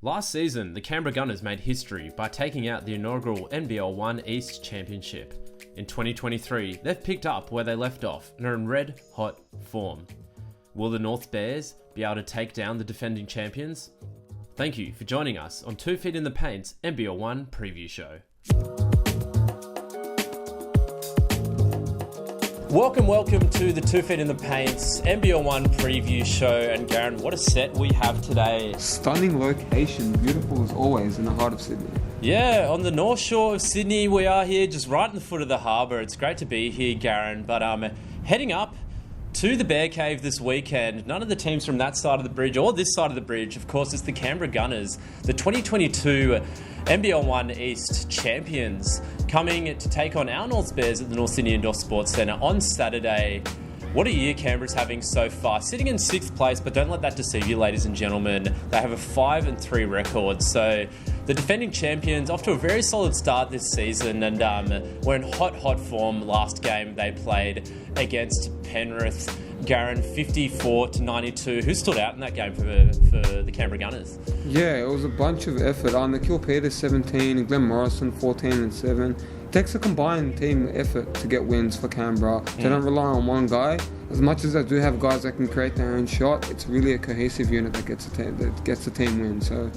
Last season, the Canberra Gunners made history by taking out the inaugural NBL1 East Championship. In 2023, they've picked up where they left off and are in red-hot form. Will the North Bears be able to take down the defending champions? Thank you for joining us on 2 Feet in the Paint's NBL1 preview show. Welcome to the 2 Feet in the Paint's NBL1 preview show. And Garen, what a set we have today. Stunning location, beautiful as always in the heart of Sydney. Yeah, on the north shore of Sydney, we are here just right in the foot of the harbour. It's great to be here, Garen, but heading up to the Bear Cave this weekend. None of the teams from that side of the bridge or this side of the bridge. Of course, it's the Canberra Gunners, the 2022 NBL1 East champions, coming to take on our North Bears at the North Sydney Indoor Sports Centre on Saturday. What a year Canberra's having so far. Sitting in 6th place, but don't let that deceive you, ladies and gentlemen. They have a 5-3 record. So the defending champions off to a very solid start this season, and were in hot form last game they played against Penrith. Garen, 54-92. Who stood out in that game for the Canberra Gunners? Yeah, it was a bunch of effort. Nikhil Peters 17 and Glenn Morrison 14 and 7. It takes a combined team effort to get wins for Canberra. They don't rely on one guy. As much as they do have guys that can create their own shot, it's really a cohesive unit that gets the team win. So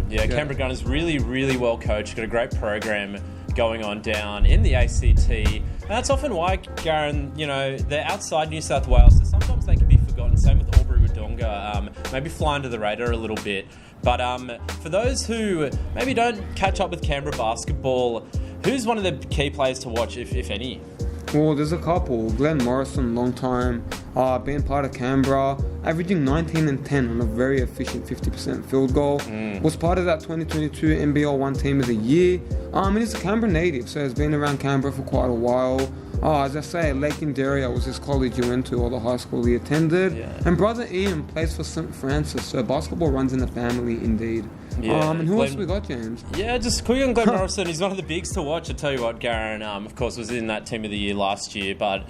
yeah, Canberra Gunners really well coached. Got a great program going on down in the ACT. And that's often why, Garen, they're outside New South Wales, so sometimes they can be forgotten. Same with Albury-Wodonga, maybe fly under the radar a little bit. But for those who maybe don't catch up with Canberra basketball, who's one of the key players to watch, if any? Well, there's a couple. Glenn Morrison, long time, being part of Canberra, averaging 19 and 10 on a very efficient 50% field goal. Was part of that 2022 NBL1 Team of the Year. And he's a Canberra native, so he's been around Canberra for quite a while. As I say, Lake Inderia was his college he went to, or the high school he attended. Yeah. And brother Ian plays for St. Francis, so basketball runs in the family indeed. Yeah. And who else we got, James? Yeah, just quickly on Glenn Morrison. He's one of the bigs to watch. I tell you what, Garen, of course, was in that Team of the Year last year, but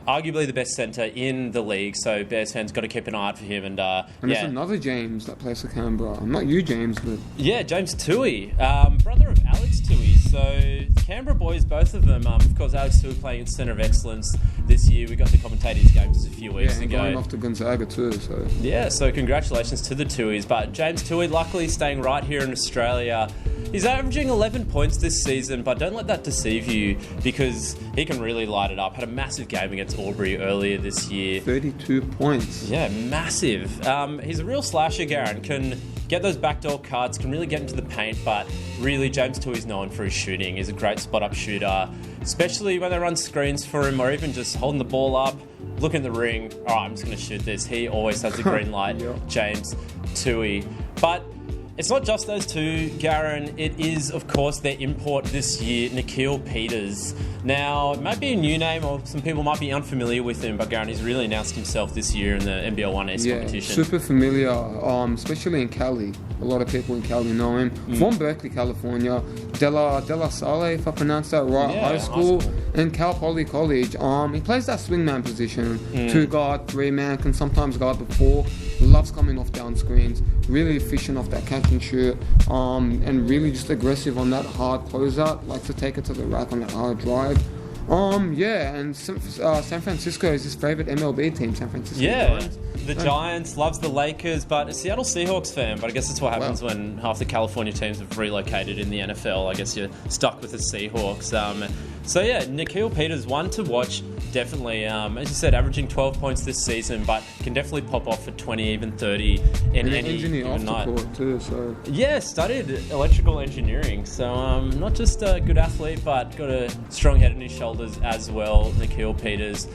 arguably the best centre in the league, so Bears fans got to keep an eye out for him. And there's another James that plays for Canberra. Not you, James, but yeah, James Toohey, brother of Alex Toohey. So Canberra boys, both of them. Of course, Alex Toohey playing in Centre of Excellence this year. We got to commentate his games just a few weeks ago. Going off to Gonzaga too. So yeah, so congratulations to the Tooheys. But James Toohey, luckily staying right here in Australia. He's averaging 11 points this season, but don't let that deceive you, because he can really light it up. Had a massive game against Albury earlier this year. 32 points. Yeah, massive. He's a real slasher, Garen. Can get those backdoor cuts, can really get into the paint, but really James Toohey's known for his shooting. He's a great spot-up shooter, especially when they run screens for him, or even just holding the ball up, looking at the ring. All right, I'm just going to shoot this. He always has the green light, James Toohey. But it's not just those two, Garen. It is, of course, their import this year, Nikhil Peters. Now, it might be a new name, or some people might be unfamiliar with him, but Garen, he's really announced himself this year in the NBL1 East competition. Super familiar, especially in Cali. A lot of people in Cali know him. From Berkeley, California. De La Salle, if I pronounce that right, high school. And Cal Poly College. He plays that swingman position. 2-guard, 3-man, can sometimes guard the 4. Loves coming off down screens. Really efficient off that catch and shoot. And really just aggressive on that hard closeout. Likes to take it to the rack on that hard drive. And San Francisco is his favorite MLB team, San Francisco Giants. The Giants, loves the Lakers, but a Seattle Seahawks fan. But I guess that's what happens when half the California teams have relocated in the NFL. I guess you're stuck with the Seahawks. So yeah, Nikhil Peters, one to watch, definitely. As you said, averaging 12 points this season, but can definitely pop off for 20, even 30 in any given night. Too, so. Yeah, studied electrical engineering. So not just a good athlete, but got a strong head on his shoulders as well, Nikhil Peters.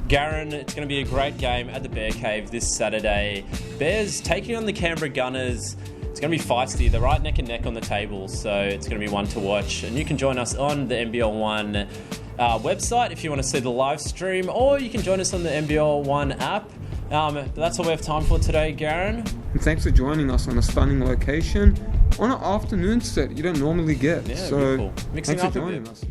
Garen, it's going to be a great game at the Bear Cave this Saturday. Bears taking on the Canberra Gunners. It's going to be feisty. They're right neck and neck on the table, so it's going to be one to watch. And you can join us on the NBL1 website if you want to see the live stream, or you can join us on the NBL1 app. But that's all we have time for today, Garen. And thanks for joining us on a stunning location on an afternoon set you don't normally get. Yeah, so beautiful. Mixing thanks up for joining us.